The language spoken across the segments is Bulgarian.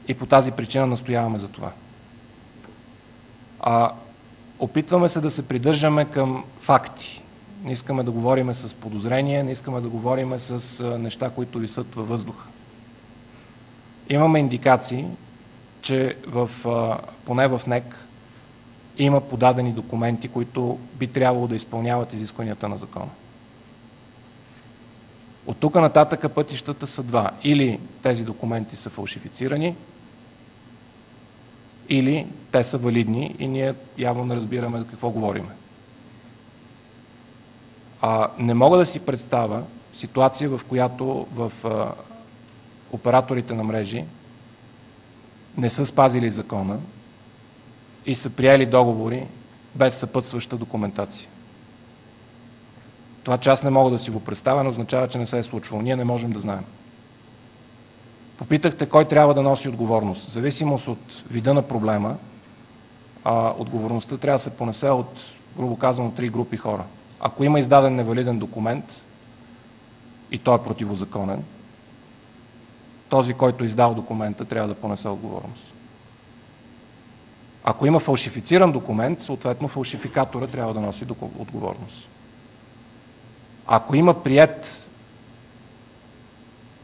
И по тази причина настояваме за това. Опитваме се да се придържаме към факти. Не искаме да говорим с подозрение, не искаме да говорим с неща, които висят във въздуха. Имаме индикации, че поне в НЕК има подадени документи, които би трябвало да изпълняват изискванията на закона. От тук нататък пътищата са два. Или тези документи са фалшифицирани, или те са валидни и ние явно не разбираме за какво говорим. Не мога да си представя ситуация, в която операторите на мрежи не са спазили закона и са приели договори без съпътстваща документация. Това, че аз не мога да си го представя, не означава, че не се е случвало. Ние не можем да знаем. Попитахте кой трябва да носи отговорност. В зависимост от вида на проблема, отговорността трябва да се понесе от, грубо казано, 3 групи хора. Ако има издаден невалиден документ и той е противозаконен, този, който издал документа, трябва да понесе отговорност. Ако има фалшифициран документ, съответно фалшификатора трябва да носи отговорност. Ако има приет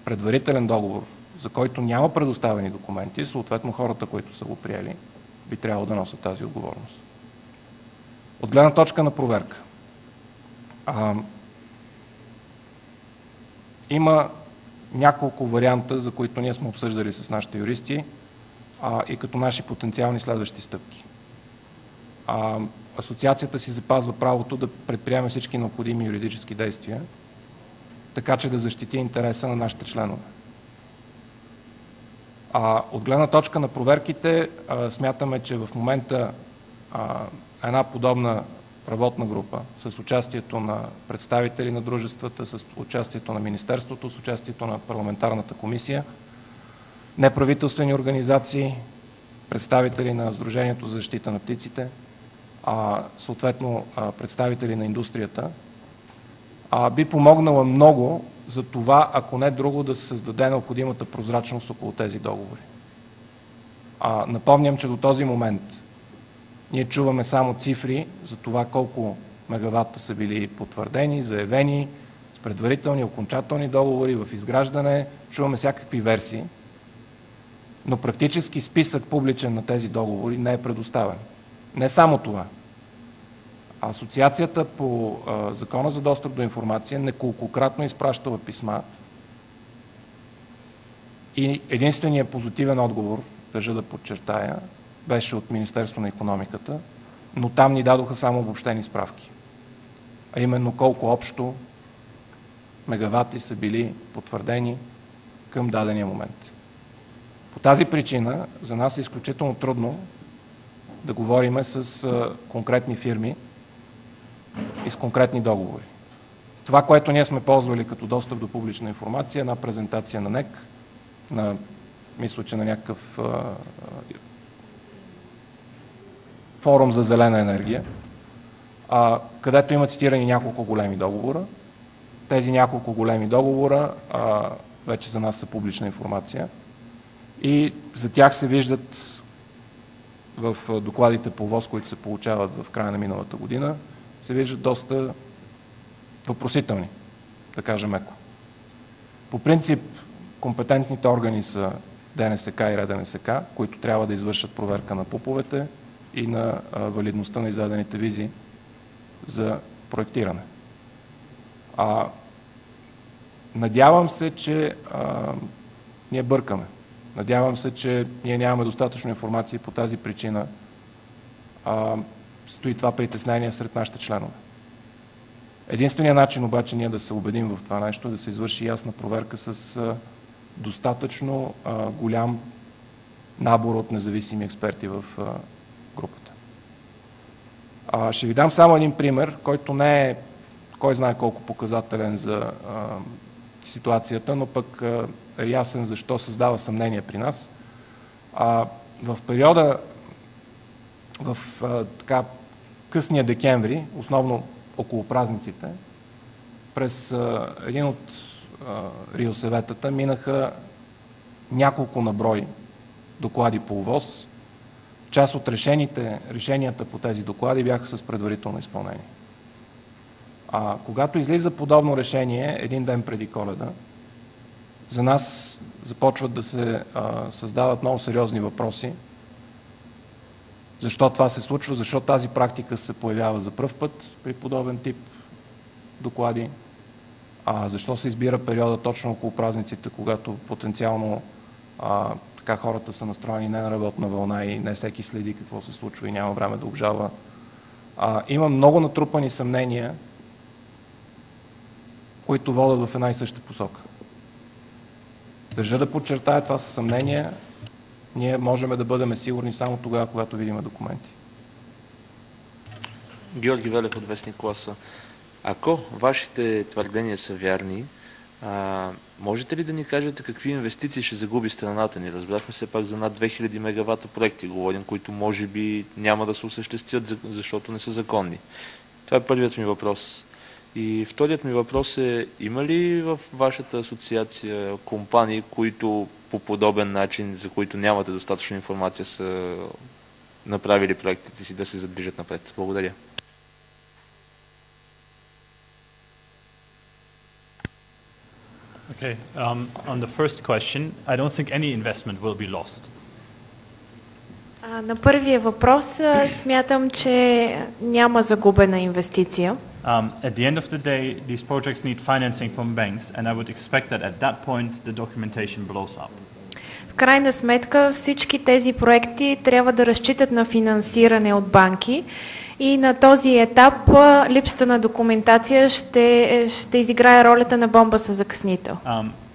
предварителен договор, за който няма предоставени документи, съответно хората, които са го приели, би трябвало да носят тази отговорност. От гледна точка на проверка. Има няколко варианта, за които ние сме обсъждали с нашите юристи и като наши потенциални следващи стъпки. Асоциацията си запазва правото да предприеме всички необходими юридически действия, така че да защити интереса на нашите членове. От гледна точка на проверките, смятаме, че в момента една подобна работна група с участието на представители на дружествата, с участието на Министерството, с участието на парламентарната комисия, неправителствени организации, представители на Сдружението за защита на птиците, съответно представители на индустрията, би помогнала много за това, ако не друго, да се създаде необходимата прозрачност около тези договори. Напомням, че до този момент ние чуваме само цифри за това колко мегаватта са били потвърдени, заявени, с предварителни, окончателни договори в изграждане, чуваме всякакви версии, но практически списък публичен на тези договори не е предоставен. Не само това. Асоциацията по Закона за достъп до информация неколкократно изпращала писма и единственият позитивен отговор, държа да подчертая, беше от Министерството на икономиката, но там ни дадоха само обобщени справки. А именно колко общо мегавати са били потвърдени към дадения момент. По тази причина за нас е изключително трудно да говорим с конкретни фирми и с конкретни договори. Това, което ние сме ползвали като достъп до публична информация, една презентация на НЕК, мисля, че на някакъв форум за зелена енергия, където има цитирани няколко големи договора. Тези няколко големи договора вече за нас са публична информация и за тях се виждат в докладите по ОВОС, които се получават в края на миналата година, се виждат доста въпросителни, да кажем меко. По принцип, компетентните органи са ДНСК и РДНСК, които трябва да извършат проверка на ПУП-овете и на валидността на издадените визи за проектиране. Надявам се, че ние бъркаме. Надявам се, че ние нямаме достатъчно информация и по тази причина стои това притеснение сред нашите членове. Единственият начин обаче ние да се убедим в това нещо е да се извърши ясна проверка с достатъчно голям набор от независими експерти в групата. Ще ви дам само един пример, който не е кой знае колко показателен за ситуацията, но пък е ясен защо създава съмнение при нас. В периода в късния декември, основно около празниците, през един от РИОСВ-тата минаха няколко наброй доклади по ОВОС, част от решенията по тези доклади бяха с предварително изпълнение. Когато излиза подобно решение един ден преди Коледа, за нас започват да се създават много сериозни въпроси. Защо това се случва? Защо тази практика се появява за пръв път при подобен тип доклади? Защо се избира периода точно около празниците, когато потенциално така хората са настроени не на работна вълна и не всеки следи какво се случва и няма време да обжалва? Има много натрупани съмнения, които водят в една и съща посока. Държа да подчертая, това са съмнения. Ние можем да бъдем сигурни само тогава, когато видим документи. Георги Велев от Вестник Класа. Ако вашите твърдения са вярни, можете ли да ни кажете какви инвестиции ще загуби страната ни? Разбрахме се пак за над 2000 мегавата проекти, говорим, които може би няма да се осъществят, защото не са законни. Това е първият ми въпрос. И вторият ми въпрос е, има ли в вашата асоциация компании, които по подобен начин, за които нямате достатъчно информация, са направили проектите си да се задвижат напред? Благодаря. Okay. On the first question, I don't think any investment will be lost. На първия въпрос смятам, че няма загубена инвестиция. At the end of the day, these projects need financing from banks, and I would expect that at that point the documentation blows up. В крайна сметка всички тези проекти трябва да разчитат на финансиране от банки и на този етап липсата на документация ще изиграе ролята на бомба със закъснител.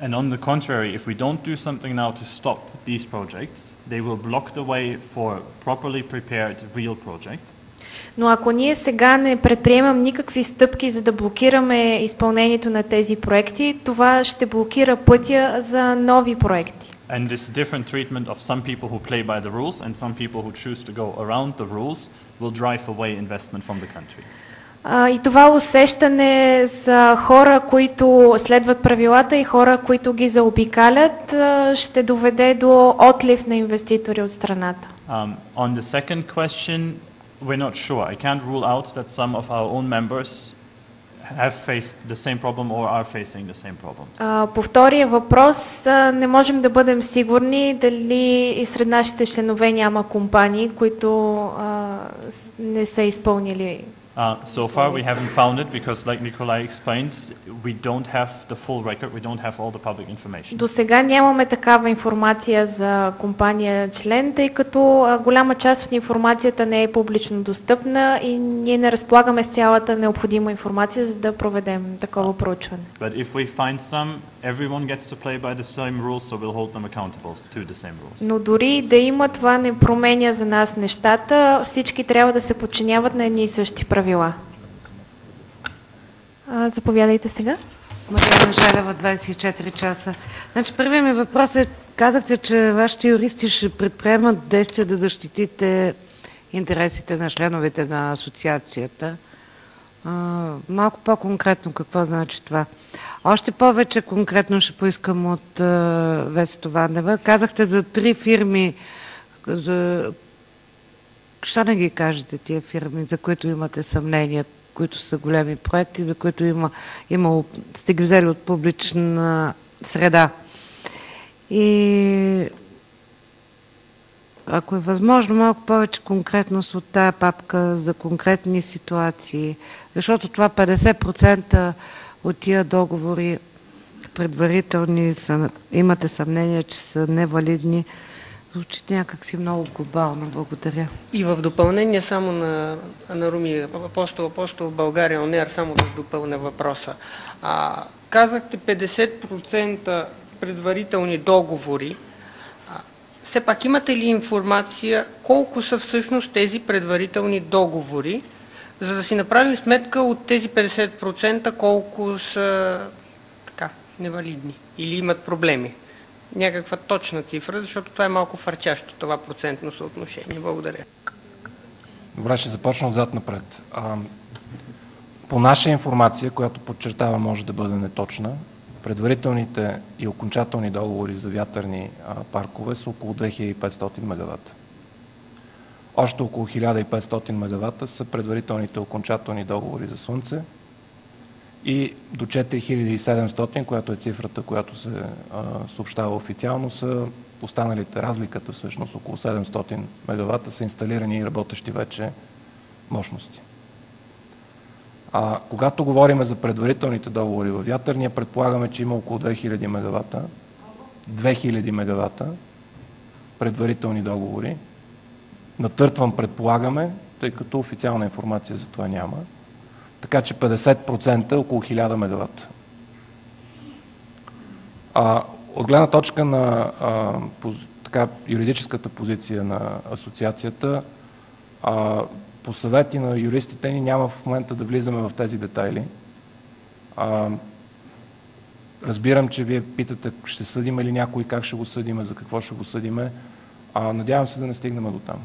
And on the contrary, if we don't do something now to stop these projects, they will block the way for properly prepared real projects. Но ако ние сега не предприемам никакви стъпки, за да блокираме изпълнението на тези проекти, това ще блокира пътя за нови проекти. And this different treatment of some people who play by the rules and some people who choose to go around the rules will drive away investment from the country. И това усещане за хора, които следват правилата и хора, които ги заобикалят, ще доведе до отлив на инвеститори от страната. On the second question, we're not sure. I can't rule out that some of our own members have faced the same problem or are facing the same problems. По втория въпрос не можем да бъдем сигурни дали и сред нашите членове няма компании, които не са изпълнили. So far we haven't found it because, like Nikolai explained, we don't have the full record, we don't have all the public information. До сега нямаме такава информация за компания член, тъй като голяма част от информацията не е публично достъпна и ние не разполагаме с цялата необходима информация, за да проведем такова проучване. But if we find some, everyone gets to play by the same rules, so we'll hold them accountable to the same rules. Но дори да има, това не променя за нас нещата. Всички трябва да се подчиняват на едни и същи правила. Заповядайте сега. Мариана Желева, 24 часа. Значи, първият ми въпрос е, казахте, че вашите юристи ще предприемат действия да защитите интересите на членовете на асоциацията. Малко по-конкретно какво значи това? Още повече конкретно ще поискам от Весето Ванева. Казахте за 3 фирми, що не ги кажете тия фирми, за които имате съмнения, които са големи проекти, за които сте ги взели от публична среда. И ако е възможно, малко повече конкретност от тая папка за конкретни ситуации, защото това 50% от тия договори предварителни имате съмнение, че са невалидни. Звучи някакси много глобално. Благодаря. И в допълнение само на Руми, Апостол в България, ОНЕР, само да допълня въпроса. Казахте 50% предварителни договори. Все пак имате ли информация колко са всъщност тези предварителни договори, за да си направим сметка от тези 50% колко са така невалидни или имат проблеми? Някаква точна цифра, защото това е малко фърчащо, това процентно съотношение. Благодаря. Добре, ще започна отзад напред. По наша информация, която подчертава може да бъде неточна, предварителните и окончателни договори за вятърни паркове са около 2500 мегавата. Още около 1500 мегавата са предварителните окончателни договори за слънце и до 4700, която е цифрата, която се съобщава официално, са останалите, разликата всъщност около 700 мегавата са инсталирани и работещи вече мощности. Когато говорим за предварителните договори във вятър, ние предполагаме, че има около 2000 мегавата, 2000 мегавата предварителни договори. Натъртвам предполагаме, тъй като официална информация за това няма. Така че 50% около 1000 мегавата. От гледна точка на юридическата позиция на асоциацията, по съвети на юристите ни няма в момента да влизаме в тези детайли. Разбирам, че вие питате, ще съдиме ли някой, как ще го съдиме, за какво ще го съдиме. Надявам се да не стигнем до там.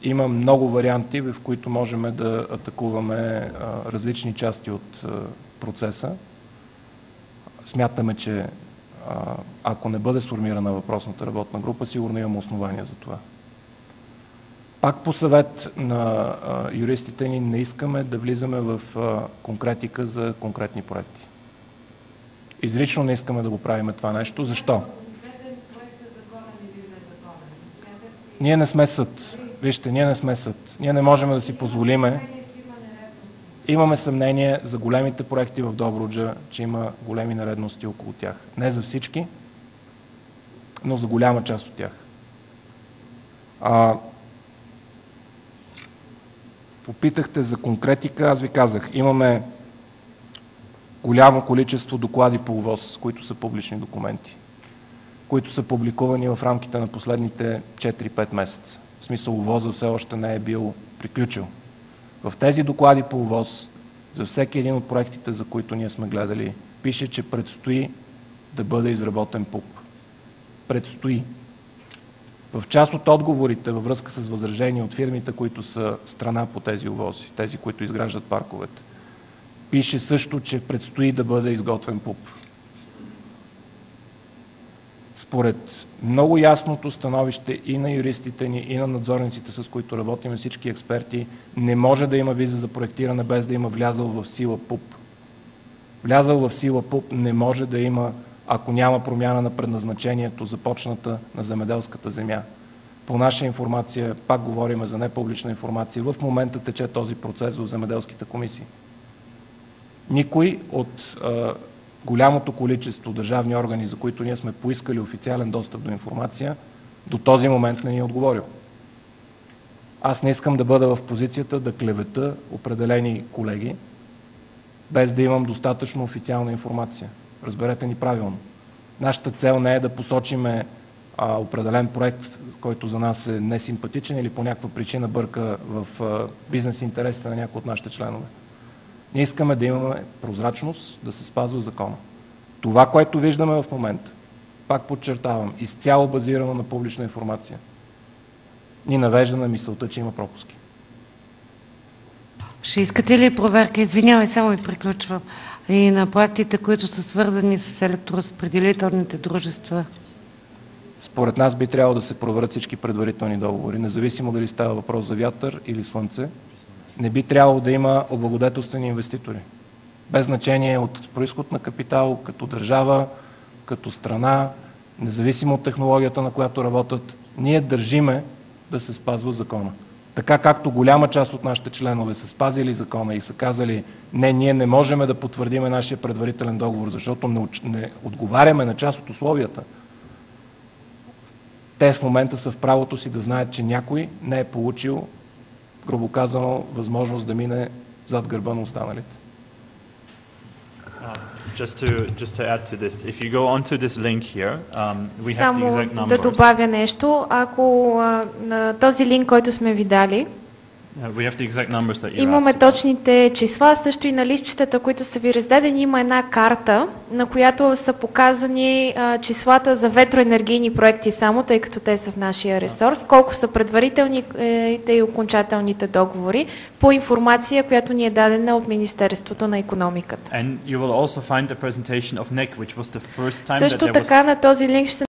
Има много варианти, в които можем да атакуваме различни части от процеса. Смятаме, че ако не бъде сформирана въпросната работна група, сигурно имаме основания за това. Пак по съвет на юристите ни не искаме да влизаме в конкретика за конкретни проекти. Изрично не искаме да го правим това нещо. Защо? Ние не сме съд. Вижте, ние не сме съд. Ние не можем да си позволиме. Имаме съмнение за големите проекти в Добруджа, че има големи нередности около тях. Не за всички, но за голяма част от тях. Попитахте за конкретика, аз ви казах, имаме голямо количество доклади по ОВОС, които са публични документи, които са публикувани в рамките на последните 4-5 месеца. В смисъл, ОВОС все още не е бил приключил. В тези доклади по ОВОС, за всеки един от проектите, за които ние сме гледали, пише, че предстои да бъде изработен ПУП. Предстои. В част от отговорите във връзка с възражения от фирмите, които са страна по тези ОВОСи, тези, които изграждат парковете, пише също, че предстои да бъде изготвен ПУП. Според много ясното становище и на юристите ни, и на надзорниците, с които работим, всички експерти, не може да има виза за проектиране без да има влязъл в сила ПУП. Влязъл в сила ПУП не може да има, ако няма промяна на предназначението, започната на земеделската земя. По наша информация, пак говорим за непублична информация, в момента тече този процес в земеделските комисии. Никой от голямото количество държавни органи, за които ние сме поискали официален достъп до информация, до този момент не ни е отговорил. Аз не искам да бъда в позицията да клевета определени колеги, без да имам достатъчно официална информация. Разберете ни правилно. Нашата цел не е да посочиме определен проект, който за нас е несимпатичен или по някаква причина бърка в бизнес интересите на някои от нашите членове. Ние искаме да имаме прозрачност, да се спазва закона. Това, което виждаме в момента, пак подчертавам, изцяло базирано на публична информация, ни навежда на мисълта, че има пропуски. Ще искате ли проверка? Извинявай, само и приключвам. И на проектите, които са свързани с електроразпределителните дружества? Според нас би трябвало да се проверят всички предварителни договори, независимо дали става въпрос за вятър или слънце. Не би трябвало да има облагодетелствени инвеститори. Без значение от произход на капитал, като държава, като страна, независимо от технологията, на която работят, ние държиме да се спазва закона. Така както голяма част от нашите членове са спазили закона и са казали, не, ние не можем да потвърдиме нашия предварителен договор, защото не отговаряме на част от условията. Те в момента са в правото си да знаят, че някой не е получил, грубо казано, възможност да мине зад гърба на останалите. Just to add to this, if you go onto this link here, we have the exact numbers. Да добавя нещо. Ако на този линк, който сме ви дали, We have the exact numbers that you Имаме asked. точните числа, също и на листчетата, които са ви раздадени. Има една карта, на която са показани числата за ветроенергийни проекти само, тъй като те са в нашия ресурс, колко са предварителните и окончателните договори, по информация, която ни е дадена от Министерството на икономиката. And you will also find the presentation of NEC, which was the first time that Също there was така на този линк ще